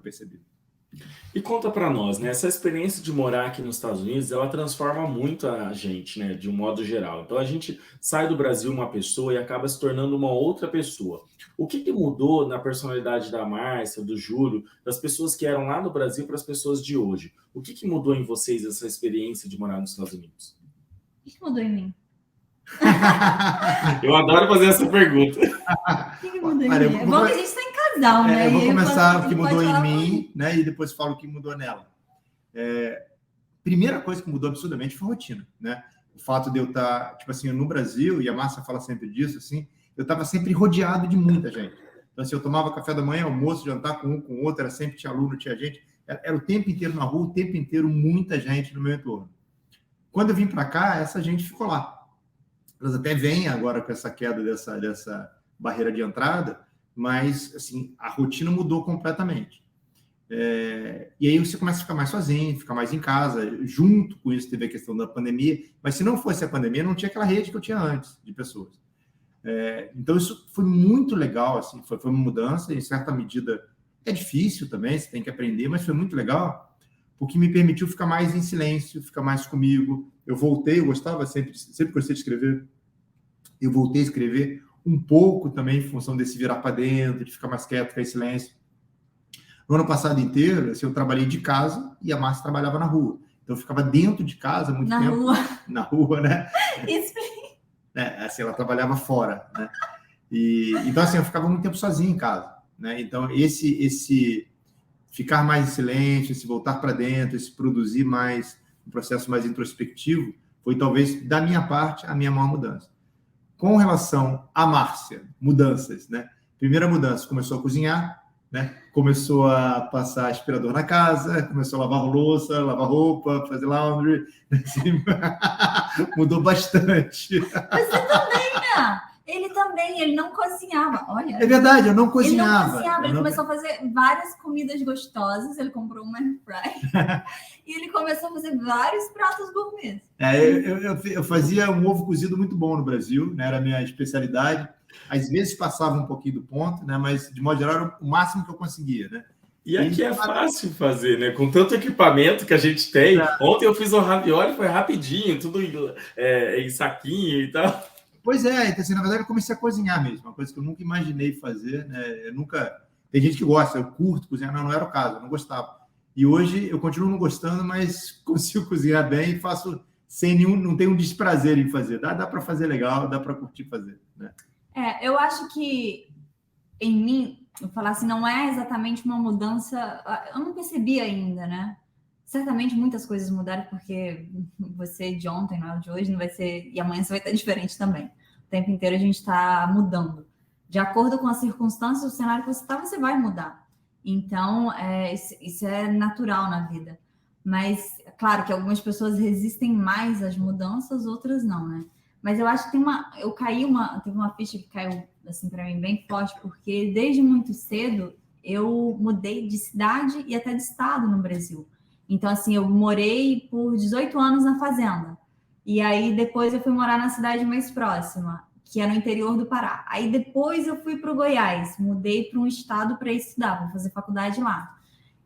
percebi. E conta para nós, né? Essa experiência de morar aqui nos Estados Unidos, ela transforma muito a gente, né? De um modo geral. Então a gente sai do Brasil uma pessoa e acaba se tornando uma outra pessoa. O que que mudou na personalidade da Márcia, do Júlio, das pessoas que eram lá no Brasil para as pessoas de hoje? O que que mudou em vocês essa experiência de morar nos Estados Unidos? O que mudou em mim? Eu adoro fazer essa pergunta. O que mudou em mim? É bom que a gente está em casal, né? Eu vou começar o que pode mudou em falar mim, né? E depois falo o que mudou nela. Primeira coisa que mudou absurdamente foi a rotina, né? O fato de eu estar, tipo assim, no Brasil, e a Márcia fala sempre disso, assim, eu estava sempre rodeado de muita gente. Então, assim, eu tomava café da manhã, almoço, jantar com um, com outro, era sempre tinha aluno, tinha gente. Era o tempo inteiro na rua, o tempo inteiro muita gente no meu entorno. Quando eu vim para cá, essa gente ficou lá. Elas até vêm agora com essa queda dessa barreira de entrada, mas, assim, a rotina mudou completamente. E aí você começa a ficar mais sozinho, ficar mais em casa. Junto com isso teve a questão da pandemia, mas se não fosse a pandemia, não tinha aquela rede que eu tinha antes de pessoas. Então isso foi muito legal, assim, foi uma mudança, em certa medida é difícil também, você tem que aprender, mas foi muito legal, porque me permitiu ficar mais em silêncio, ficar mais comigo. Eu voltei, eu gostava, sempre gostei de escrever, eu voltei a escrever um pouco também em função desse virar para dentro, de ficar mais quieto, ficar em silêncio. No ano passado inteiro, assim, eu trabalhei de casa e a Márcia trabalhava na rua. Então, eu ficava dentro de casa muito tempo. Na rua, né? Assim, ela trabalhava fora, né? Então, assim, eu ficava muito tempo sozinho em casa, né? Então, esse ficar mais em silêncio, esse voltar para dentro, esse produzir mais, um processo mais introspectivo, foi talvez, da minha parte, a minha maior mudança. Com relação à Márcia, mudanças, né? Primeira mudança, começou a cozinhar, né? Começou a passar aspirador na casa, começou a lavar louça, lavar roupa, fazer laundry, assim, mudou bastante. Você também, né? Ele não cozinhava. Olha. É verdade, eu não cozinhava. Ele começou a fazer várias comidas gostosas, ele comprou uma air fry e ele começou a fazer vários pratos gourmet. Eu fazia um ovo cozido muito bom no Brasil, né? Era a minha especialidade. Às vezes passava um pouquinho do ponto, né? Mas, de modo geral, era o máximo que eu conseguia, né? E aqui é fácil fazer, né? Com tanto equipamento que a gente tem. Ontem eu fiz um ravioli, foi rapidinho, tudo em saquinho e tal. Pois é, então, assim, na verdade, eu comecei a cozinhar mesmo, uma coisa que eu nunca imaginei fazer, né? Tem gente que gosta, eu curto cozinhar, não era o caso, eu não gostava. E hoje eu continuo não gostando, mas consigo cozinhar bem e faço não tenho um desprazer em fazer. Dá para fazer legal, dá para curtir fazer, né? Eu acho que em mim, eu falar assim, não é exatamente uma mudança, eu não percebi ainda, né? Certamente muitas coisas mudaram, porque você de ontem, não é o de hoje, não vai ser, e amanhã você vai estar diferente também. O tempo inteiro a gente está mudando. De acordo com as circunstâncias, o cenário que você está, você vai mudar. Então, isso é natural na vida. Mas, claro que algumas pessoas resistem mais às mudanças, outras não, né? Mas eu acho que teve uma ficha que caiu assim para mim bem forte, porque desde muito cedo eu mudei de cidade e até de estado no Brasil. Então, assim, eu morei por 18 anos na fazenda. E aí, depois eu fui morar na cidade mais próxima, que é no interior do Pará. Aí, depois eu fui para o Goiás. Mudei para um estado para estudar, para fazer faculdade lá.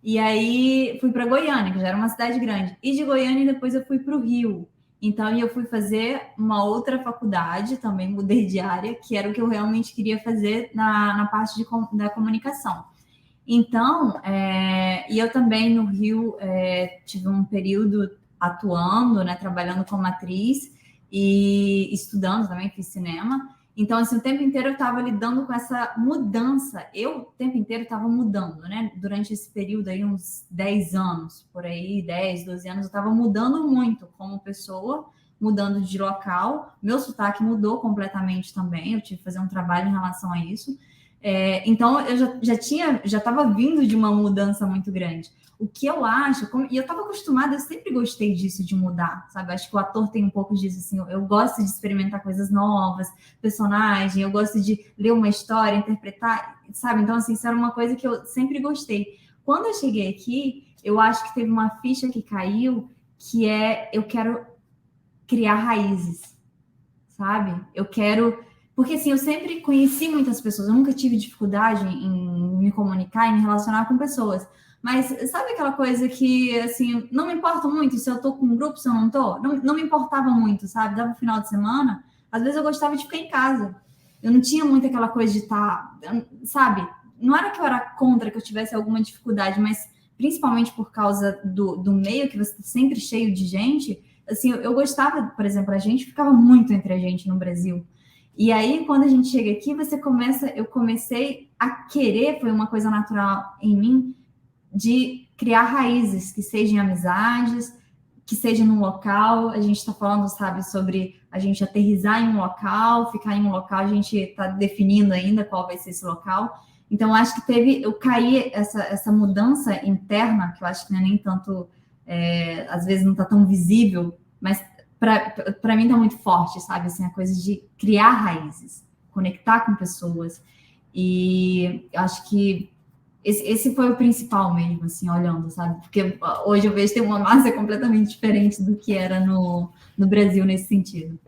E aí, fui para Goiânia, que já era uma cidade grande. E de Goiânia, depois eu fui para o Rio. Então, eu fui fazer uma outra faculdade, também mudei de área, que era o que eu realmente queria fazer na parte da comunicação. Então, e eu também no Rio tive um período atuando, né, trabalhando como atriz e estudando também, fiz cinema. Então, assim, o tempo inteiro eu estava lidando com essa mudança. Eu, o tempo inteiro, estava mudando, né? Durante esse período aí, uns 10 anos, por aí, 10, 12 anos, eu estava mudando muito como pessoa, mudando de local. Meu sotaque mudou completamente também. Eu tive que fazer um trabalho em relação a isso. Então, eu já estava vindo de uma mudança muito grande. O que eu acho, e eu estava acostumada, eu sempre gostei disso, de mudar, sabe? Acho que o ator tem um pouco disso, assim, eu gosto de experimentar coisas novas, personagem, eu gosto de ler uma história, interpretar, sabe? Então, assim, isso era uma coisa que eu sempre gostei. Quando eu cheguei aqui, eu acho que teve uma ficha que caiu, que eu quero criar raízes, sabe? Porque, assim, eu sempre conheci muitas pessoas, eu nunca tive dificuldade em me comunicar e me relacionar com pessoas. Mas sabe aquela coisa que, assim, não me importa muito se eu tô com um grupo, se eu não tô? Não me importava muito, sabe? Dava final de semana, às vezes eu gostava de ficar em casa. Eu não tinha muito aquela coisa de estar, sabe? Não era que eu era contra que eu tivesse alguma dificuldade, mas principalmente por causa do meio, que você está sempre cheio de gente, assim, eu gostava, por exemplo, a gente ficava muito entre a gente no Brasil. E aí, quando a gente chega aqui, eu comecei a querer, foi uma coisa natural em mim, de criar raízes, que sejam amizades, que seja num local. A gente está falando, sabe, sobre a gente aterrissar em um local, ficar em um local, a gente está definindo ainda qual vai ser esse local. Então, acho que eu caí essa mudança interna, que eu acho que não é nem tanto, às vezes não está tão visível, mas para mim está muito forte, sabe? Assim, a coisa de criar raízes, conectar com pessoas. E acho que esse foi o principal mesmo, assim, olhando, sabe? Porque hoje eu vejo que tem uma massa completamente diferente do que era no Brasil nesse sentido.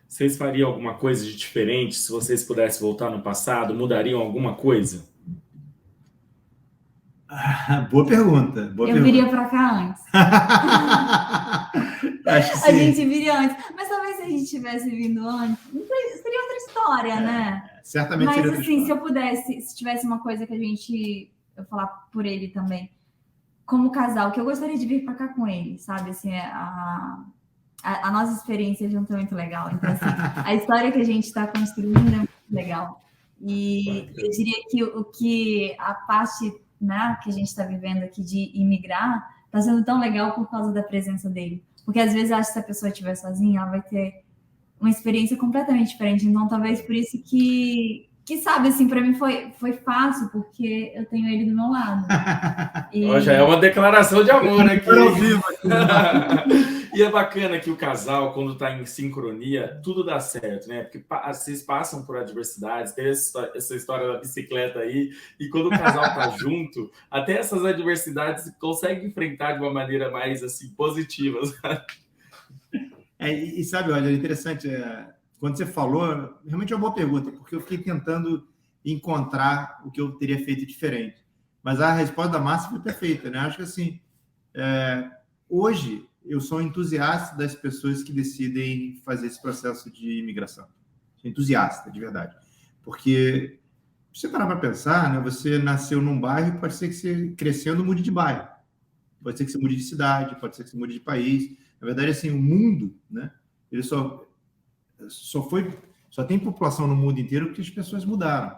Vocês fariam alguma coisa de diferente se vocês pudessem voltar no passado? Mudariam alguma coisa? Boa pergunta. Eu viria para cá antes. Acho que sim. A gente viria antes. Mas talvez se a gente tivesse vindo antes, seria outra história, né? Certamente mas, seria outra assim, história. se eu pudesse, se tivesse uma coisa que eu falar por ele também, como casal, que eu gostaria de vir para cá com ele, sabe? Assim, a nossa experiência junto é muito legal. Então, assim, a história que a gente está construindo é muito legal. E eu diria que a parte, né, que a gente está vivendo aqui de imigrar está sendo tão legal por causa da presença dele. Porque às vezes eu acho que se a pessoa estiver sozinha, ela vai ter uma experiência completamente diferente. Então, talvez por isso que sabe, assim, para mim foi fácil, porque eu tenho ele do meu lado. Já é uma declaração de amor aqui. E é bacana que o casal, quando está em sincronia, tudo dá certo, né? Porque vocês passam por adversidades, tem essa história da bicicleta aí, e quando o casal está junto, até essas adversidades consegue enfrentar de uma maneira mais, assim, positiva, sabe? E sabe, olha, é interessante, quando você falou, realmente é uma boa pergunta, porque eu fiquei tentando encontrar o que eu teria feito diferente. Mas a resposta da Márcia foi perfeita, né? Acho que, assim, hoje eu sou entusiasta das pessoas que decidem fazer esse processo de imigração. Entusiasta, de verdade. Porque, se você parar para pensar, né, você nasceu num bairro, pode ser que você, crescendo, mude de bairro. Pode ser que você mude de cidade, pode ser que você mude de país. Na verdade, assim, o mundo, né, ele só tem população no mundo inteiro porque as pessoas mudaram,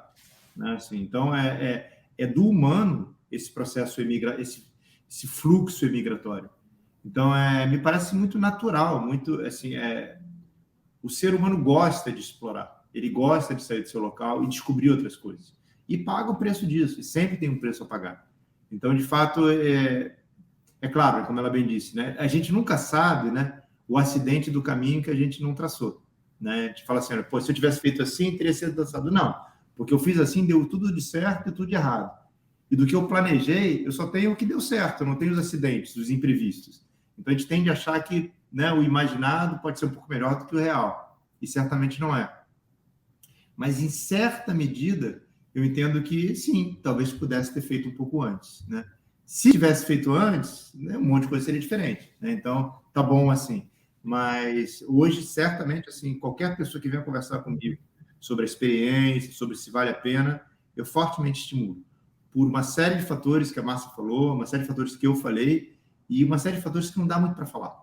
né? Assim, então, é do humano esse processo esse fluxo migratório. Então, me parece muito natural, muito, assim, o ser humano gosta de explorar, ele gosta de sair do seu local e descobrir outras coisas. E paga o preço disso, e sempre tem um preço a pagar. Então, de fato, é claro, como ela bem disse, né? A gente nunca sabe, né, o acidente do caminho que a gente não traçou, né? A gente fala assim, pô, se eu tivesse feito assim, teria sido dançado. Não, porque eu fiz assim, deu tudo de certo e tudo de errado. E do que eu planejei, eu só tenho o que deu certo, eu não tenho os acidentes, os imprevistos. Então, a gente tende a achar que, né, o imaginado pode ser um pouco melhor do que o real. E certamente não é. Mas, em certa medida, eu entendo que, sim, talvez pudesse ter feito um pouco antes, né? Se tivesse feito antes, né, um monte de coisa seria diferente, né? Então, tá bom assim. Mas, hoje, certamente, assim, qualquer pessoa que venha conversar comigo sobre a experiência, sobre se vale a pena, eu fortemente estimulo. Por uma série de fatores que a Márcia falou, uma série de fatores que eu falei, e uma série de fatores que não dá muito para falar,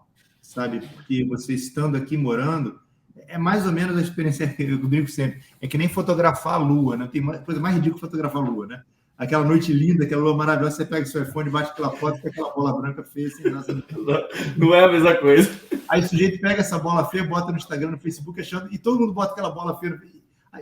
sabe? Porque você estando aqui, morando, é mais ou menos a experiência que eu brinco sempre. É que nem fotografar a lua, né? Tem coisa mais ridícula que fotografar a lua, né? Aquela noite linda, aquela lua maravilhosa, você pega o seu iPhone, bate aquela foto com aquela bola branca feia, assim, nossa, não é a mesma coisa. Aí o sujeito pega essa bola feia, bota no Instagram, no Facebook, achando, e todo mundo bota aquela bola feia,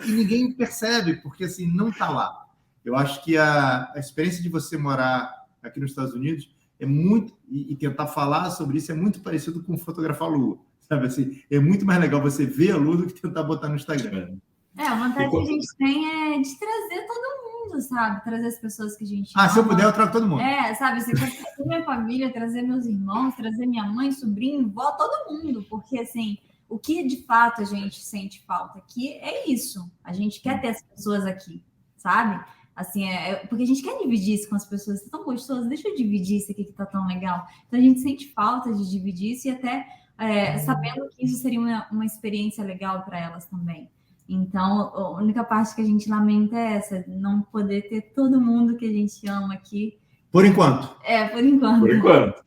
e ninguém percebe, porque assim, não está lá. Eu acho que a experiência de você morar aqui nos Estados Unidos é muito, e tentar falar sobre isso é muito parecido com fotografar a lua, sabe assim? É muito mais legal você ver a lua do que tentar botar no Instagram. A vontade que a gente tem é de trazer todo mundo, sabe? Trazer as pessoas que a gente ama. Se eu puder, eu trago todo mundo. Sabe? Você quer trazer minha família, trazer meus irmãos, trazer minha mãe, sobrinho, vó, todo mundo. Porque, assim, o que de fato a gente sente falta aqui é isso. A gente quer ter as pessoas aqui, sabe? Assim, porque a gente quer dividir isso com as pessoas. Isso é tão gostoso, deixa eu dividir isso aqui que tá tão legal. Então a gente sente falta de dividir isso e até sabendo que isso seria uma experiência legal para elas também. Então, a única parte que a gente lamenta é essa, não poder ter todo mundo que a gente ama aqui. Por enquanto. Por enquanto. Por enquanto.